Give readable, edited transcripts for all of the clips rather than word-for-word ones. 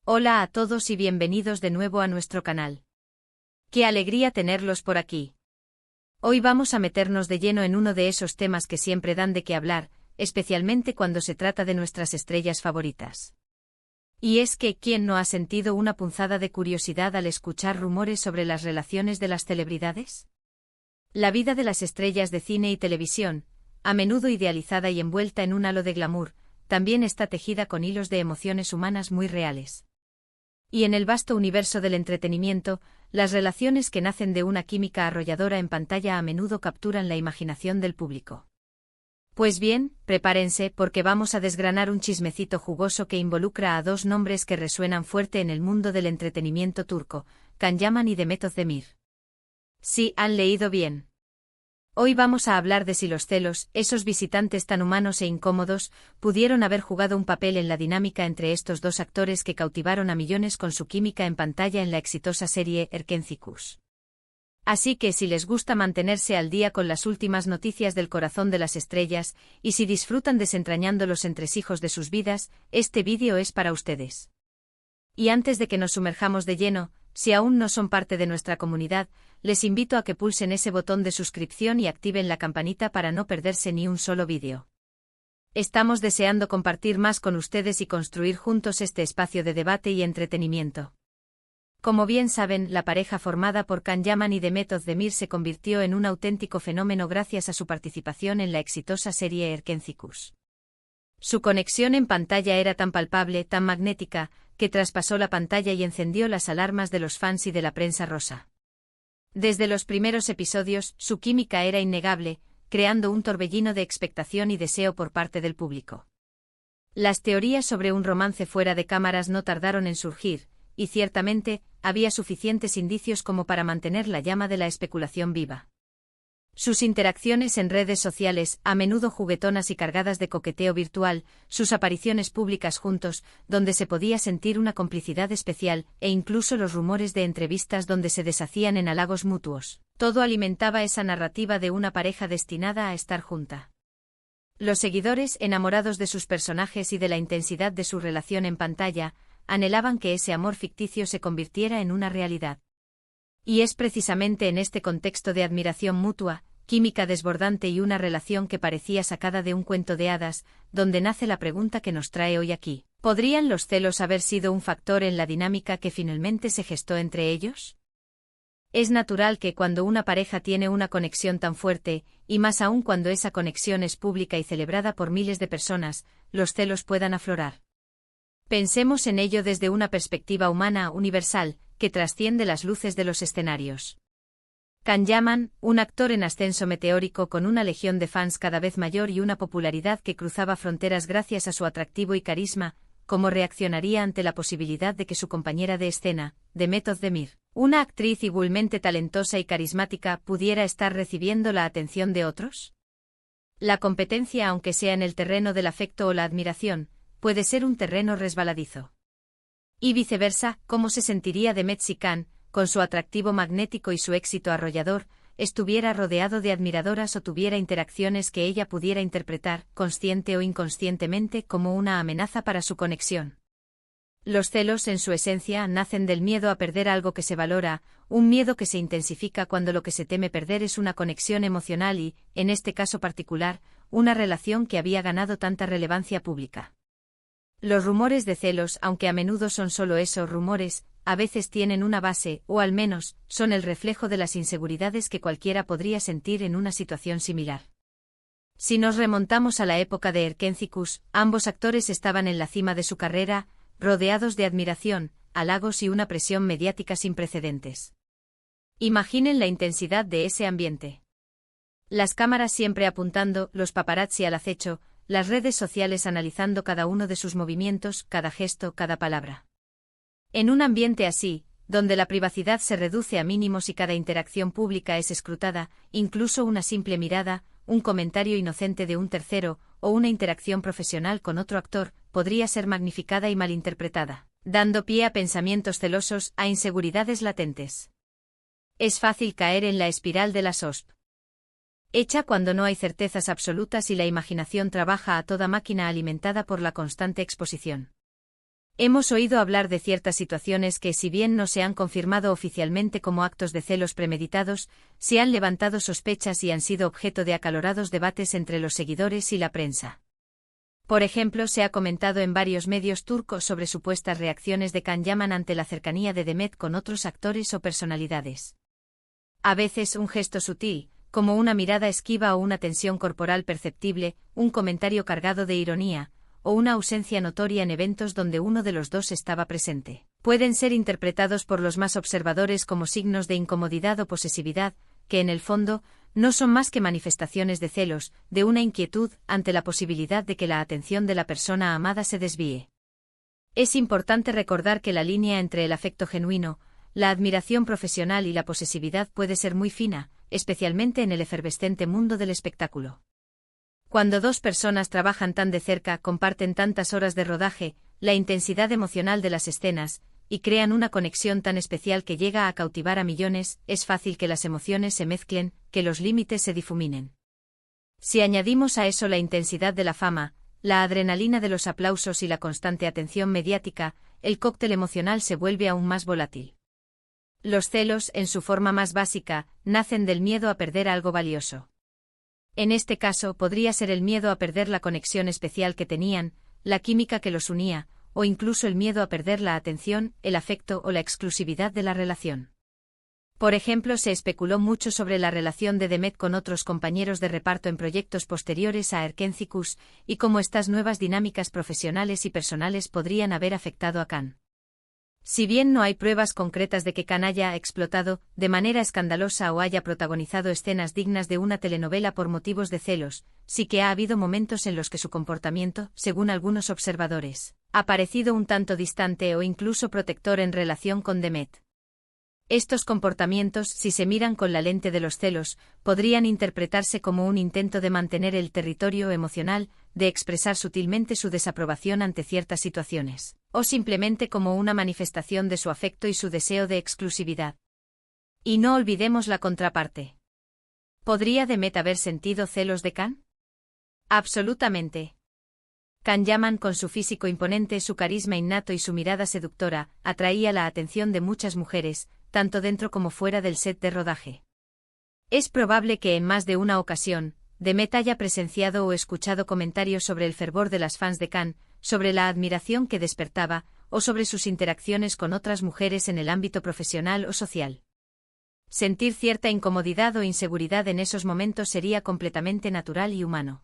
Hola a todos y bienvenidos de nuevo a nuestro canal. ¡Qué alegría tenerlos por aquí! Hoy vamos a meternos de lleno en uno de esos temas que siempre dan de qué hablar, especialmente cuando se trata de nuestras estrellas favoritas. Y es que, ¿quién no ha sentido una punzada de curiosidad al escuchar rumores sobre las relaciones de las celebridades? La vida de las estrellas de cine y televisión, a menudo idealizada y envuelta en un halo de glamour, también está tejida con hilos de emociones humanas muy reales. Y en el vasto universo del entretenimiento, las relaciones que nacen de una química arrolladora en pantalla a menudo capturan la imaginación del público. Pues bien, prepárense porque vamos a desgranar un chismecito jugoso que involucra a dos nombres que resuenan fuerte en el mundo del entretenimiento turco, Can Yaman y Demet Özdemir. Sí, han leído bien. Hoy vamos a hablar de si los celos, esos visitantes tan humanos e incómodos, pudieron haber jugado un papel en la dinámica entre estos dos actores que cautivaron a millones con su química en pantalla en la exitosa serie Erkenci. Así que si les gusta mantenerse al día con las últimas noticias del corazón de las estrellas, y si disfrutan desentrañando los entresijos de sus vidas, este vídeo es para ustedes. Y antes de que nos sumerjamos de lleno, si aún no son parte de nuestra comunidad, les invito a que pulsen ese botón de suscripción y activen la campanita para no perderse ni un solo vídeo. Estamos deseando compartir más con ustedes y construir juntos este espacio de debate y entretenimiento. Como bien saben, la pareja formada por Can Yaman y Demet Özdemir se convirtió en un auténtico fenómeno gracias a su participación en la exitosa serie Erkenci. Su conexión en pantalla era tan palpable, tan magnética, que traspasó la pantalla y encendió las alarmas de los fans y de la prensa rosa. Desde los primeros episodios, su química era innegable, creando un torbellino de expectación y deseo por parte del público. Las teorías sobre un romance fuera de cámaras no tardaron en surgir, y ciertamente, había suficientes indicios como para mantener la llama de la especulación viva. Sus interacciones en redes sociales, a menudo juguetonas y cargadas de coqueteo virtual, sus apariciones públicas juntos, donde se podía sentir una complicidad especial, e incluso los rumores de entrevistas donde se deshacían en halagos mutuos, todo alimentaba esa narrativa de una pareja destinada a estar junta. Los seguidores, enamorados de sus personajes y de la intensidad de su relación en pantalla, anhelaban que ese amor ficticio se convirtiera en una realidad. Y es precisamente en este contexto de admiración mutua, química desbordante y una relación que parecía sacada de un cuento de hadas, donde nace la pregunta que nos trae hoy aquí. ¿Podrían los celos haber sido un factor en la dinámica que finalmente se gestó entre ellos? Es natural que cuando una pareja tiene una conexión tan fuerte, y más aún cuando esa conexión es pública y celebrada por miles de personas, los celos puedan aflorar. Pensemos en ello desde una perspectiva humana universal, que trasciende las luces de los escenarios. Can Yaman, un actor en ascenso meteórico con una legión de fans cada vez mayor y una popularidad que cruzaba fronteras gracias a su atractivo y carisma, ¿cómo reaccionaría ante la posibilidad de que su compañera de escena, Demet Özdemir, una actriz igualmente talentosa y carismática, pudiera estar recibiendo la atención de otros? La competencia, aunque sea en el terreno del afecto o la admiración, puede ser un terreno resbaladizo. Y viceversa, ¿cómo se sentiría Demet si Can, con su atractivo magnético y su éxito arrollador, estuviera rodeado de admiradoras o tuviera interacciones que ella pudiera interpretar, consciente o inconscientemente, como una amenaza para su conexión? Los celos, en su esencia, nacen del miedo a perder algo que se valora, un miedo que se intensifica cuando lo que se teme perder es una conexión emocional y, en este caso particular, una relación que había ganado tanta relevancia pública. Los rumores de celos, aunque a menudo son solo esos rumores, a veces tienen una base, o al menos, son el reflejo de las inseguridades que cualquiera podría sentir en una situación similar. Si nos remontamos a la época de Erkenci, ambos actores estaban en la cima de su carrera, rodeados de admiración, halagos y una presión mediática sin precedentes. Imaginen la intensidad de ese ambiente. Las cámaras siempre apuntando, los paparazzi al acecho, las redes sociales analizando cada uno de sus movimientos, cada gesto, cada palabra. En un ambiente así, donde la privacidad se reduce a mínimos y cada interacción pública es escrutada, incluso una simple mirada, un comentario inocente de un tercero, o una interacción profesional con otro actor, podría ser magnificada y malinterpretada, dando pie a pensamientos celosos, a inseguridades latentes. Es fácil caer en la espiral de la SOSP. Hecha cuando no hay certezas absolutas y la imaginación trabaja a toda máquina alimentada por la constante exposición. Hemos oído hablar de ciertas situaciones que, si bien no se han confirmado oficialmente como actos de celos premeditados, se han levantado sospechas y han sido objeto de acalorados debates entre los seguidores y la prensa. Por ejemplo, se ha comentado en varios medios turcos sobre supuestas reacciones de Can Yaman ante la cercanía de Demet con otros actores o personalidades. A veces un gesto sutil, como una mirada esquiva o una tensión corporal perceptible, un comentario cargado de ironía, o una ausencia notoria en eventos donde uno de los dos estaba presente, pueden ser interpretados por los más observadores como signos de incomodidad o posesividad, que en el fondo, no son más que manifestaciones de celos, de una inquietud ante la posibilidad de que la atención de la persona amada se desvíe. Es importante recordar que la línea entre el afecto genuino, la admiración profesional y la posesividad puede ser muy fina, especialmente en el efervescente mundo del espectáculo. Cuando dos personas trabajan tan de cerca, comparten tantas horas de rodaje, la intensidad emocional de las escenas, y crean una conexión tan especial que llega a cautivar a millones, es fácil que las emociones se mezclen, que los límites se difuminen. Si añadimos a eso la intensidad de la fama, la adrenalina de los aplausos y la constante atención mediática, el cóctel emocional se vuelve aún más volátil. Los celos, en su forma más básica, nacen del miedo a perder algo valioso. En este caso podría ser el miedo a perder la conexión especial que tenían, la química que los unía, o incluso el miedo a perder la atención, el afecto o la exclusividad de la relación. Por ejemplo, se especuló mucho sobre la relación de Demet con otros compañeros de reparto en proyectos posteriores a Erkencikus, y cómo estas nuevas dinámicas profesionales y personales podrían haber afectado a Can. Si bien no hay pruebas concretas de que Can haya explotado de manera escandalosa o haya protagonizado escenas dignas de una telenovela por motivos de celos, sí que ha habido momentos en los que su comportamiento, según algunos observadores, ha parecido un tanto distante o incluso protector en relación con Demet. Estos comportamientos, si se miran con la lente de los celos, podrían interpretarse como un intento de mantener el territorio emocional, de expresar sutilmente su desaprobación ante ciertas situaciones, o simplemente como una manifestación de su afecto y su deseo de exclusividad. Y no olvidemos la contraparte. ¿Podría Demet haber sentido celos de Can? Absolutamente. Can Yaman, con su físico imponente, su carisma innato y su mirada seductora, atraía la atención de muchas mujeres, tanto dentro como fuera del set de rodaje. Es probable que en más de una ocasión, Demet haya presenciado o escuchado comentarios sobre el fervor de las fans de Can, sobre la admiración que despertaba, o sobre sus interacciones con otras mujeres en el ámbito profesional o social. Sentir cierta incomodidad o inseguridad en esos momentos sería completamente natural y humano.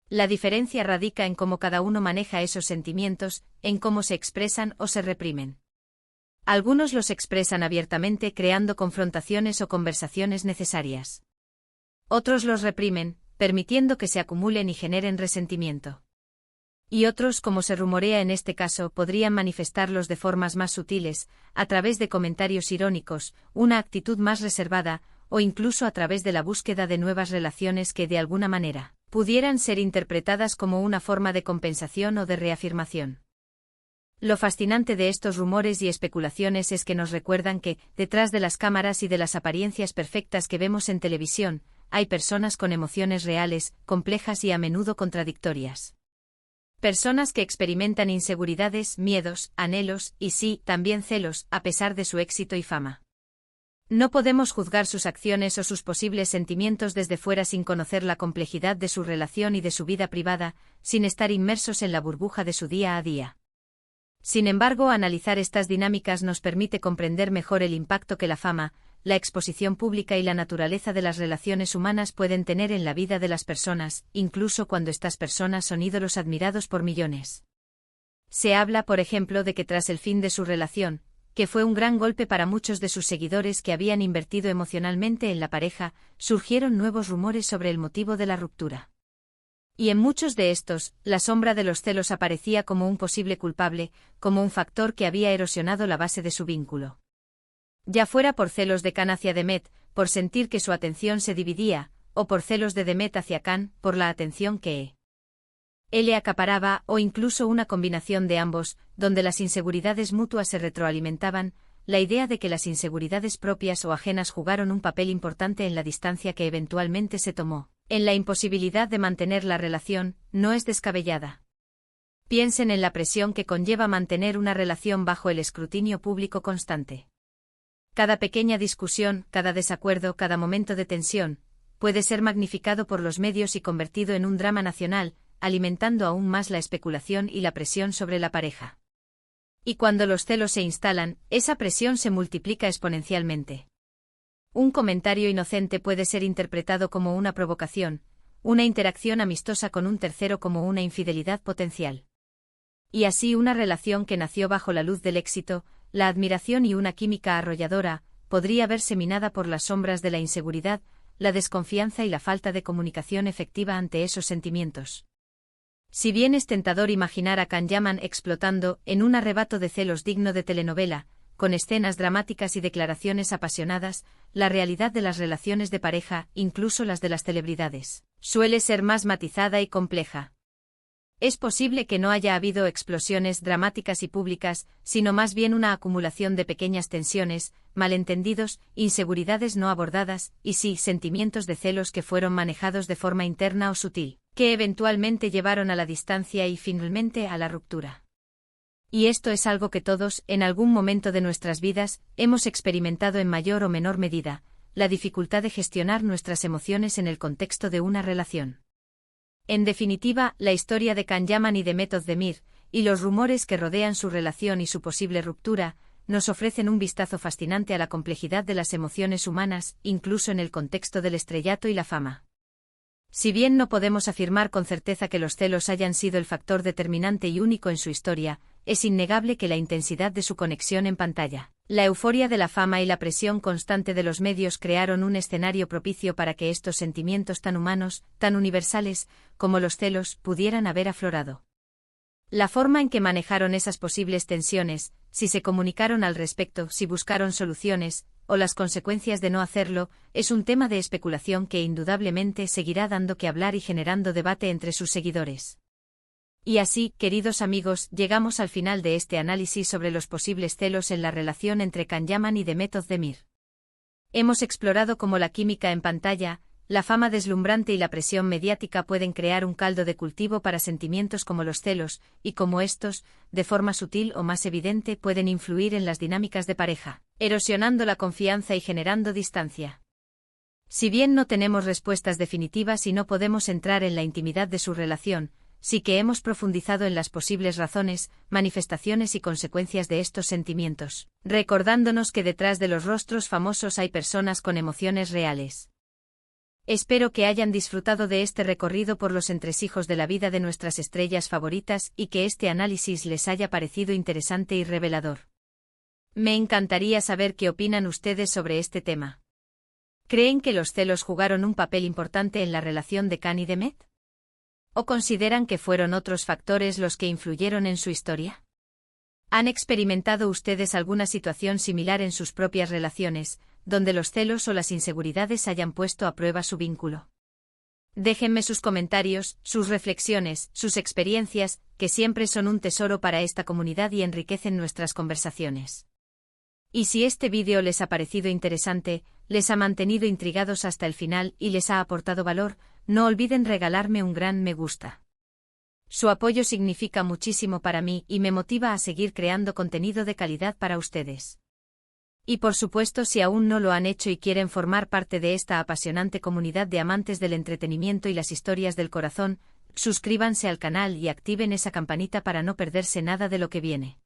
La diferencia radica en cómo cada uno maneja esos sentimientos, en cómo se expresan o se reprimen. Algunos los expresan abiertamente creando confrontaciones o conversaciones necesarias. Otros los reprimen, permitiendo que se acumulen y generen resentimiento. Y otros, como se rumorea en este caso, podrían manifestarlos de formas más sutiles, a través de comentarios irónicos, una actitud más reservada, o incluso a través de la búsqueda de nuevas relaciones que, de alguna manera, pudieran ser interpretadas como una forma de compensación o de reafirmación. Lo fascinante de estos rumores y especulaciones es que nos recuerdan que, detrás de las cámaras y de las apariencias perfectas que vemos en televisión, hay personas con emociones reales, complejas y a menudo contradictorias. Personas que experimentan inseguridades, miedos, anhelos, y sí, también celos, a pesar de su éxito y fama. No podemos juzgar sus acciones o sus posibles sentimientos desde fuera sin conocer la complejidad de su relación y de su vida privada, sin estar inmersos en la burbuja de su día a día. Sin embargo, analizar estas dinámicas nos permite comprender mejor el impacto que la fama, la exposición pública y la naturaleza de las relaciones humanas pueden tener en la vida de las personas, incluso cuando estas personas son ídolos admirados por millones. Se habla, por ejemplo, de que tras el fin de su relación, que fue un gran golpe para muchos de sus seguidores que habían invertido emocionalmente en la pareja, surgieron nuevos rumores sobre el motivo de la ruptura. Y en muchos de estos, la sombra de los celos aparecía como un posible culpable, como un factor que había erosionado la base de su vínculo. Ya fuera por celos de Can hacia Demet, por sentir que su atención se dividía, o por celos de Demet hacia Can, por la atención que él le acaparaba, o incluso una combinación de ambos, donde las inseguridades mutuas se retroalimentaban, la idea de que las inseguridades propias o ajenas jugaron un papel importante en la distancia que eventualmente se tomó, en la imposibilidad de mantener la relación, no es descabellada. Piensen en la presión que conlleva mantener una relación bajo el escrutinio público constante. Cada pequeña discusión, cada desacuerdo, cada momento de tensión, puede ser magnificado por los medios y convertido en un drama nacional, alimentando aún más la especulación y la presión sobre la pareja. Y cuando los celos se instalan, esa presión se multiplica exponencialmente. Un comentario inocente puede ser interpretado como una provocación, una interacción amistosa con un tercero como una infidelidad potencial. Y así una relación que nació bajo la luz del éxito, la admiración y una química arrolladora, podría verse minada por las sombras de la inseguridad, la desconfianza y la falta de comunicación efectiva ante esos sentimientos. Si bien es tentador imaginar a Can Yaman explotando en un arrebato de celos digno de telenovela, con escenas dramáticas y declaraciones apasionadas, la realidad de las relaciones de pareja, incluso las de las celebridades, suele ser más matizada y compleja. Es posible que no haya habido explosiones dramáticas y públicas, sino más bien una acumulación de pequeñas tensiones, malentendidos, inseguridades no abordadas, y sí, sentimientos de celos que fueron manejados de forma interna o sutil, que eventualmente llevaron a la distancia y finalmente a la ruptura. Y esto es algo que todos, en algún momento de nuestras vidas, hemos experimentado en mayor o menor medida, la dificultad de gestionar nuestras emociones en el contexto de una relación. En definitiva, la historia de Can Yaman y de Mehmet Özdemir, y los rumores que rodean su relación y su posible ruptura, nos ofrecen un vistazo fascinante a la complejidad de las emociones humanas, incluso en el contexto del estrellato y la fama. Si bien no podemos afirmar con certeza que los celos hayan sido el factor determinante y único en su historia, es innegable que la intensidad de su conexión en pantalla, la euforia de la fama y la presión constante de los medios crearon un escenario propicio para que estos sentimientos tan humanos, tan universales, como los celos, pudieran haber aflorado. La forma en que manejaron esas posibles tensiones, si se comunicaron al respecto, si buscaron soluciones, o las consecuencias de no hacerlo, es un tema de especulación que indudablemente seguirá dando que hablar y generando debate entre sus seguidores. Y así, queridos amigos, llegamos al final de este análisis sobre los posibles celos en la relación entre Can Yaman y Mehmet Özdemir. Hemos explorado cómo la química en pantalla, la fama deslumbrante y la presión mediática pueden crear un caldo de cultivo para sentimientos como los celos, y cómo estos, de forma sutil o más evidente, pueden influir en las dinámicas de pareja, erosionando la confianza y generando distancia. Si bien no tenemos respuestas definitivas y no podemos entrar en la intimidad de su relación, sí que hemos profundizado en las posibles razones, manifestaciones y consecuencias de estos sentimientos, recordándonos que detrás de los rostros famosos hay personas con emociones reales. Espero que hayan disfrutado de este recorrido por los entresijos de la vida de nuestras estrellas favoritas y que este análisis les haya parecido interesante y revelador. Me encantaría saber qué opinan ustedes sobre este tema. ¿Creen que los celos jugaron un papel importante en la relación de Can y de Mehmet? ¿O consideran que fueron otros factores los que influyeron en su historia? ¿Han experimentado ustedes alguna situación similar en sus propias relaciones, donde los celos o las inseguridades hayan puesto a prueba su vínculo? Déjenme sus comentarios, sus reflexiones, sus experiencias, que siempre son un tesoro para esta comunidad y enriquecen nuestras conversaciones. Y si este vídeo les ha parecido interesante, les ha mantenido intrigados hasta el final y les ha aportado valor, no olviden regalarme un gran me gusta. Su apoyo significa muchísimo para mí y me motiva a seguir creando contenido de calidad para ustedes. Y por supuesto, si aún no lo han hecho y quieren formar parte de esta apasionante comunidad de amantes del entretenimiento y las historias del corazón, suscríbanse al canal y activen esa campanita para no perderse nada de lo que viene.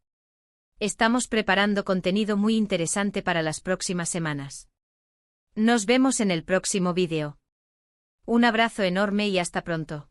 Estamos preparando contenido muy interesante para las próximas semanas. Nos vemos en el próximo vídeo. Un abrazo enorme y hasta pronto.